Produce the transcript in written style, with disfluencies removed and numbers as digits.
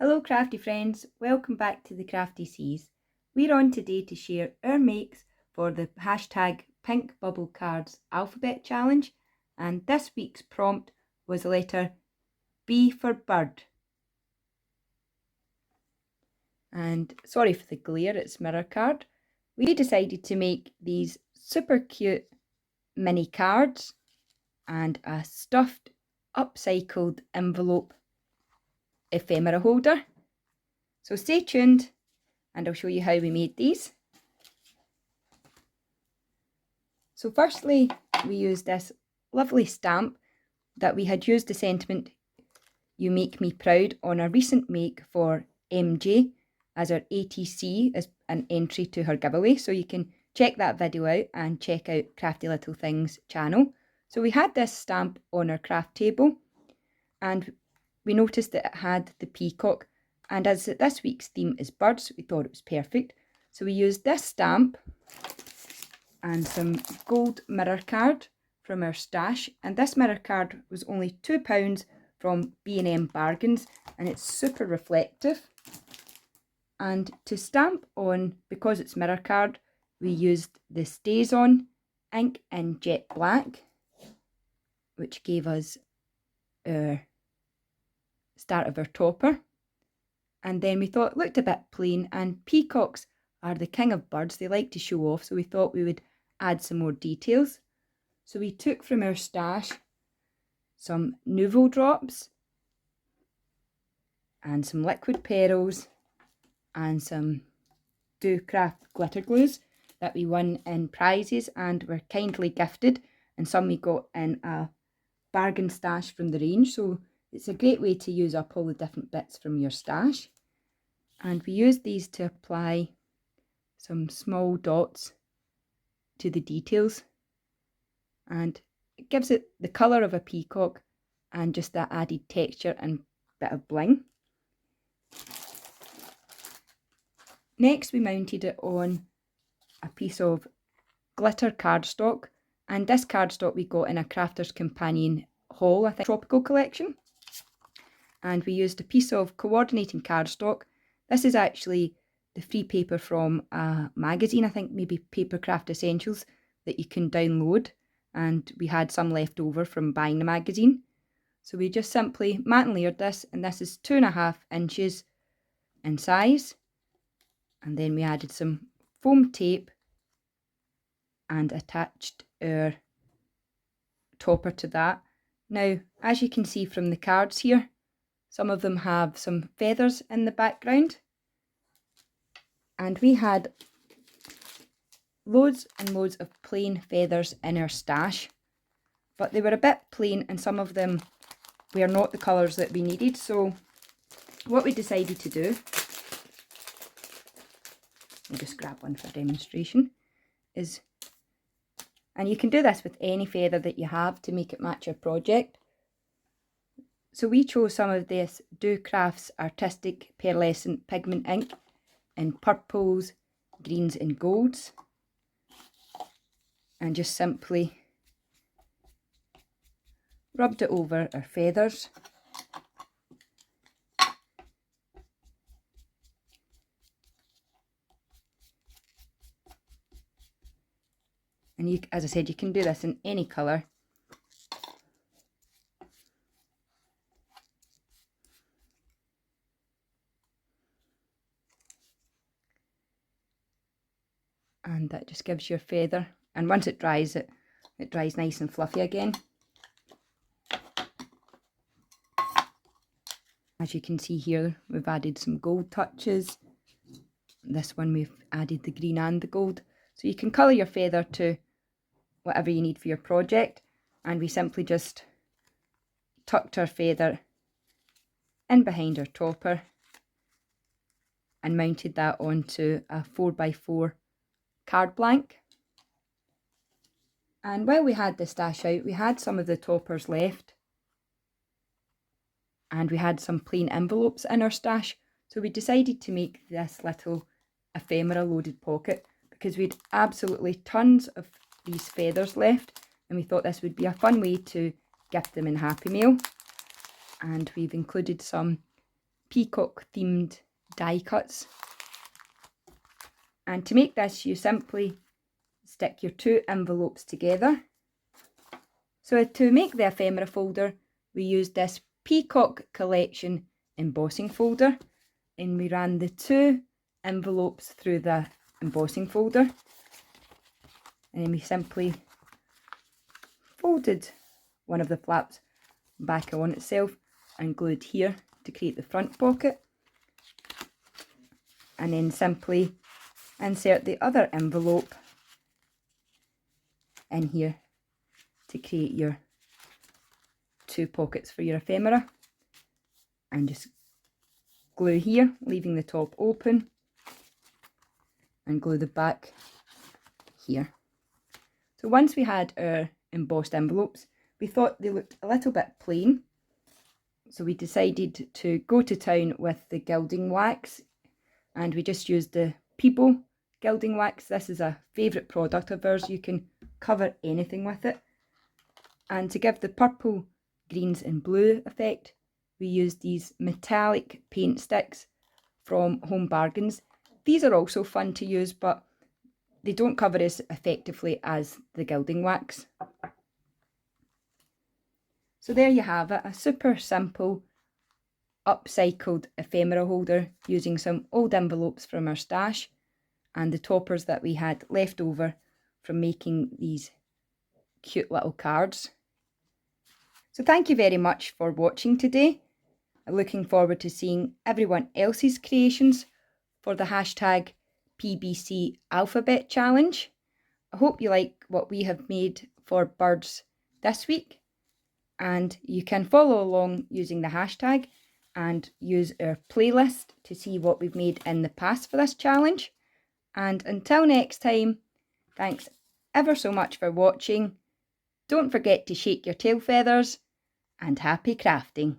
Hello crafty friends, welcome back to the Crafty Seas. We're on today to share our makes for the hashtag Pink Bubble Cards Alphabet Challenge, and this week's prompt was the letter B for bird. And sorry for the glare, it's mirror card. We decided to make these super cute mini cards and a stuffed upcycled envelope ephemera holder. So stay tuned and I'll show you how we made these. So firstly, we used this lovely stamp that we had used the sentiment "You Make Me Proud" on a recent make for MJ as our ATC as an entry to her giveaway. So you can check that video out and check out Crafty Little Things channel. So we had this stamp on our craft table and we noticed that it had the peacock, and as this week's theme is birds, we thought it was perfect. So we used this stamp and some gold mirror card from our stash, and this mirror card was only £2 from B&M Bargains, and it's super reflective. And to stamp on, because it's mirror card, we used the Stays On ink in jet black, which gave us our start of our topper. And then we thought it looked a bit plain, and peacocks are the king of birds, they like to show off, so we thought we would add some more details. So we took from our stash some Nouveau drops and some liquid pearls and some Do Craft glitter glues that we won in prizes and were kindly gifted, and some we got in a bargain stash from the range. So it's a great way to use up all the different bits from your stash. And we used these to apply some small dots to the details, and it gives it the colour of a peacock and just that added texture and bit of bling. Next we mounted it on a piece of glitter cardstock, and this cardstock we got in a Crafter's Companion haul, I think, tropical collection. And we used a piece of coordinating cardstock. This is actually the free paper from a magazine, I think maybe Papercraft Essentials, that you can download, and we had some left over from buying the magazine. So we just simply matte and layered this, and this is 2.5 inches in size. And then we added some foam tape and attached our topper to that. Now, as you can see from the cards here, some of them have some feathers in the background. And we had loads and loads of plain feathers in our stash, but they were a bit plain and some of them were not the colours that we needed. So what we decided to do, I'll just grab one for demonstration, is, and you can do this with any feather that you have to make it match your project. So we chose some of this Do Crafts Artistic Pearlescent Pigment ink in purples, greens and golds, and just simply rubbed it over our feathers. And you, as I said, you can do this in any colour. And that just gives you a feather, and once it dries, it dries nice and fluffy again. As you can see here, we've added some gold touches. This one we've added the green and the gold. So you can colour your feather to whatever you need for your project, and we simply just tucked our feather in behind our topper and mounted that onto a 4x4 card blank. And while we had the stash out, we had some of the toppers left, and we had some plain envelopes in our stash, so we decided to make this little ephemera loaded pocket because we had absolutely tons of these feathers left, and we thought this would be a fun way to gift them in Happy Mail. And we've included some peacock themed die cuts. And to make this, you simply stick your two envelopes together. So to make the ephemera folder, we used this Peacock collection embossing folder, and we ran the two envelopes through the embossing folder, and then we simply folded one of the flaps back on itself and glued here to create the front pocket, and then simply insert the other envelope in here to create your two pockets for your ephemera, and just glue here, leaving the top open, and glue the back here. So once we had our embossed envelopes, we thought they looked a little bit plain, so we decided to go to town with the gilding wax, and we just used the Peebo gilding wax. This is a favourite product of ours. You can cover anything with it. And to give the purple, greens and blue effect, we used these metallic paint sticks from Home Bargains. These are also fun to use, but they don't cover as effectively as the gilding wax. So there you have it, a super simple upcycled ephemera holder using some old envelopes from our stash and the toppers that we had left over from making these cute little cards. So thank you very much for watching today. I'm looking forward to seeing everyone else's creations for the hashtag PBC Alphabet Challenge. I hope you like what we have made for birds this week, and you can follow along using the hashtag and use our playlist to see what we've made in the past for this challenge. And until next time, thanks ever so much for watching. Don't forget to shake your tail feathers, and happy crafting!